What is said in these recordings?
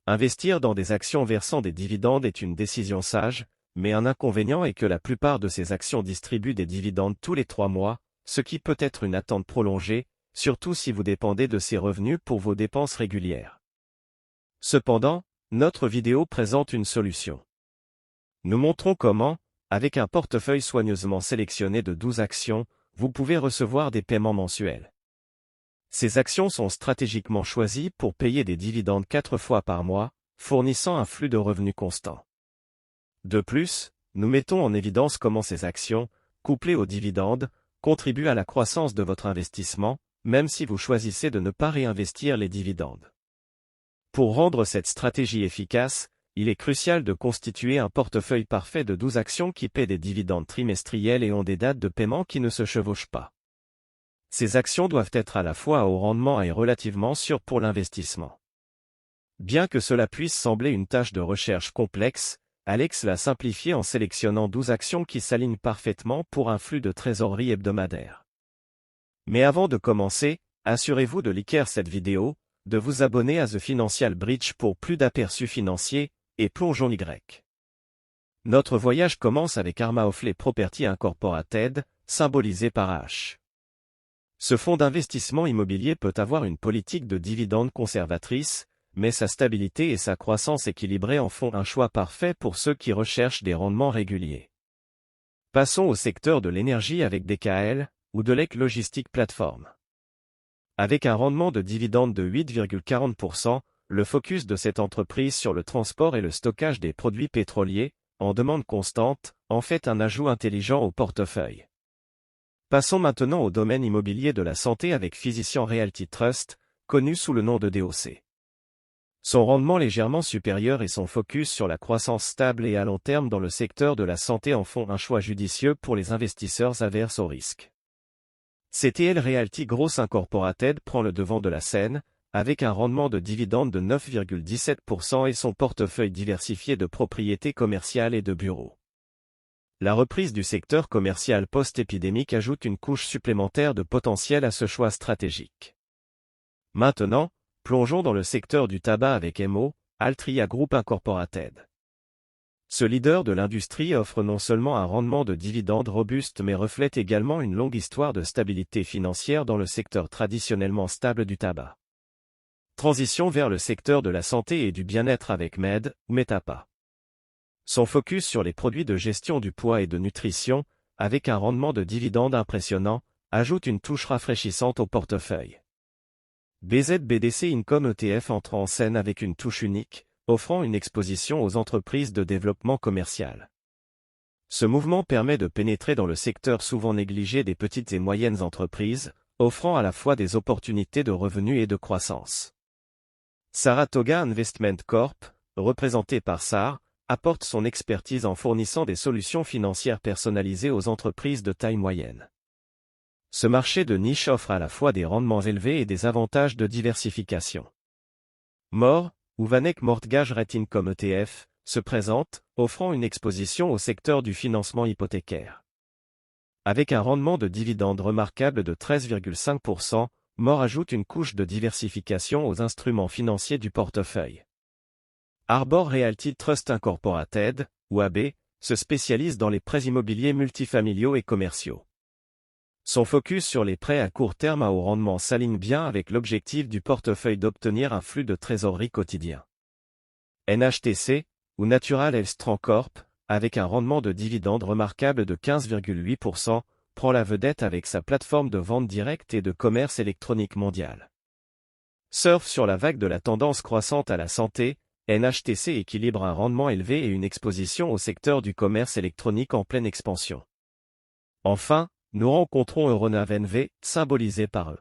Investir dans des actions versant des dividendes est une décision sage, mais un inconvénient est que la plupart de ces actions distribuent des dividendes tous les 3 mois, ce qui peut être une attente prolongée, surtout si vous dépendez de ces revenus pour vos dépenses régulières. Cependant, notre vidéo présente une solution. Nous montrons comment, avec un portefeuille soigneusement sélectionné de 12 actions, vous pouvez recevoir des paiements mensuels. Ces actions sont stratégiquement choisies pour payer des dividendes 4 fois par mois, fournissant un flux de revenus constant. De plus, nous mettons en évidence comment ces actions, couplées aux dividendes, contribuent à la croissance de votre investissement, même si vous choisissez de ne pas réinvestir les dividendes. Pour rendre cette stratégie efficace, il est crucial de constituer un portefeuille parfait de 12 actions qui paient des dividendes trimestriels et ont des dates de paiement qui ne se chevauchent pas. Ces actions doivent être à la fois à haut rendement et relativement sûres pour l'investissement. Bien que cela puisse sembler une tâche de recherche complexe, Alex l'a simplifié en sélectionnant 12 actions qui s'alignent parfaitement pour un flux de trésorerie hebdomadaire. Mais avant de commencer, assurez-vous de liker cette vidéo, de vous abonner à The Financial Bridge pour plus d'aperçus financiers, et plongeons Y. Notre voyage commence avec Arma Offley Property Incorporated, symbolisé par H. Ce fonds d'investissement immobilier peut avoir une politique de dividendes conservatrice, mais sa stabilité et sa croissance équilibrée en font un choix parfait pour ceux qui recherchent des rendements réguliers. Passons au secteur de l'énergie avec DKL, ou Delek Logistic Platform. Avec un rendement de dividende de 8,40%, le focus de cette entreprise sur le transport et le stockage des produits pétroliers, en demande constante, en fait un ajout intelligent au portefeuille. Passons maintenant au domaine immobilier de la santé avec Physicians Realty Trust, connu sous le nom de DOC. Son rendement légèrement supérieur et son focus sur la croissance stable et à long terme dans le secteur de la santé en font un choix judicieux pour les investisseurs averses au risque. CTL Realty Growth Incorporated prend le devant de la scène, avec un rendement de dividende de 9,17% et son portefeuille diversifié de propriétés commerciales et de bureaux. La reprise du secteur commercial post-épidémique ajoute une couche supplémentaire de potentiel à ce choix stratégique. Maintenant, plongeons dans le secteur du tabac avec MO, Altria Group Incorporated. Ce leader de l'industrie offre non seulement un rendement de dividendes robuste mais reflète également une longue histoire de stabilité financière dans le secteur traditionnellement stable du tabac. Transition vers le secteur de la santé et du bien-être avec Med, ou Metapa. Son focus sur les produits de gestion du poids et de nutrition, avec un rendement de dividendes impressionnant, ajoute une touche rafraîchissante au portefeuille. BZBDC Income ETF entre en scène avec une touche unique, offrant une exposition aux entreprises de développement commercial. Ce mouvement permet de pénétrer dans le secteur souvent négligé des petites et moyennes entreprises, offrant à la fois des opportunités de revenus et de croissance. Saratoga Investment Corp, représenté par SAR, apporte son expertise en fournissant des solutions financières personnalisées aux entreprises de taille moyenne. Ce marché de niche offre à la fois des rendements élevés et des avantages de diversification. MOR, ou Vanek Mortgage Rate Income ETF, se présente, offrant une exposition au secteur du financement hypothécaire. Avec un rendement de dividende remarquable de 13,5%, MOR ajoute une couche de diversification aux instruments financiers du portefeuille. Arbor Realty Trust Incorporated, ou AB, se spécialise dans les prêts immobiliers multifamiliaux et commerciaux. Son focus sur les prêts à court terme à haut rendement s'aligne bien avec l'objectif du portefeuille d'obtenir un flux de trésorerie quotidien. NHTC, ou Natural Health Corp, avec un rendement de dividende remarquable de 15,8%, prend la vedette avec sa plateforme de vente directe et de commerce électronique mondial. Surfe sur la vague de la tendance croissante à la santé, NHTC équilibre un rendement élevé et une exposition au secteur du commerce électronique en pleine expansion. Enfin, nous rencontrons Euronav NV, symbolisé par E.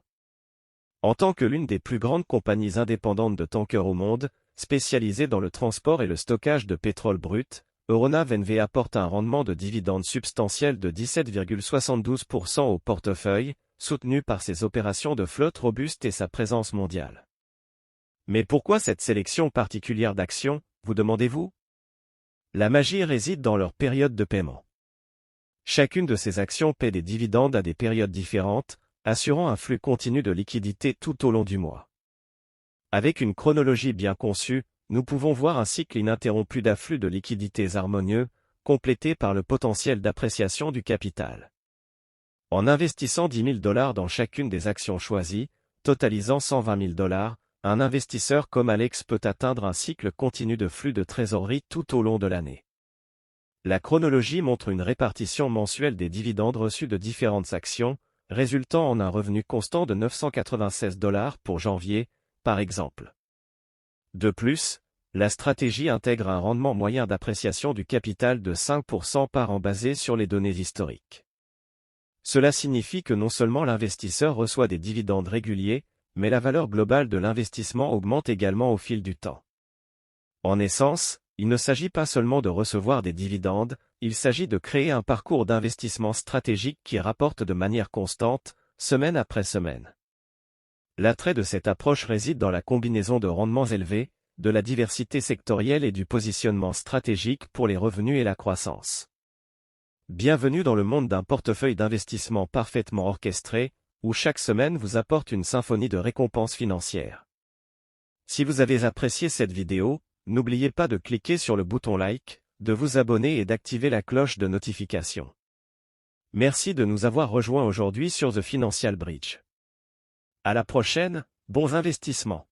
En tant que l'une des plus grandes compagnies indépendantes de tankers au monde, spécialisée dans le transport et le stockage de pétrole brut, Euronav NV apporte un rendement de dividende substantiel de 17,72% au portefeuille, soutenu par ses opérations de flotte robuste et sa présence mondiale. Mais pourquoi cette sélection particulière d'actions, vous demandez-vous? La magie réside dans leur période de paiement. Chacune de ces actions paie des dividendes à des périodes différentes, assurant un flux continu de liquidités tout au long du mois. Avec une chronologie bien conçue, nous pouvons voir un cycle ininterrompu d'afflux de liquidités harmonieux, complété par le potentiel d'appréciation du capital. En investissant $10 000 dans chacune des actions choisies, totalisant $120 000, un investisseur comme Alex peut atteindre un cycle continu de flux de trésorerie tout au long de l'année. La chronologie montre une répartition mensuelle des dividendes reçus de différentes actions, résultant en un revenu constant de $996 pour janvier, par exemple. De plus, la stratégie intègre un rendement moyen d'appréciation du capital de 5% par an basé sur les données historiques. Cela signifie que non seulement l'investisseur reçoit des dividendes réguliers, mais la valeur globale de l'investissement augmente également au fil du temps. En essence, il ne s'agit pas seulement de recevoir des dividendes, il s'agit de créer un parcours d'investissement stratégique qui rapporte de manière constante, semaine après semaine. L'attrait de cette approche réside dans la combinaison de rendements élevés, de la diversité sectorielle et du positionnement stratégique pour les revenus et la croissance. Bienvenue dans le monde d'un portefeuille d'investissement parfaitement orchestré, où chaque semaine vous apporte une symphonie de récompenses financières. Si vous avez apprécié cette vidéo, n'oubliez pas de cliquer sur le bouton like, de vous abonner et d'activer la cloche de notification. Merci de nous avoir rejoints aujourd'hui sur The Financial Bridge. À la prochaine, bons investissements.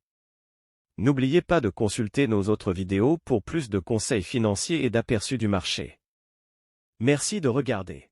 N'oubliez pas de consulter nos autres vidéos pour plus de conseils financiers et d'aperçus du marché. Merci de regarder.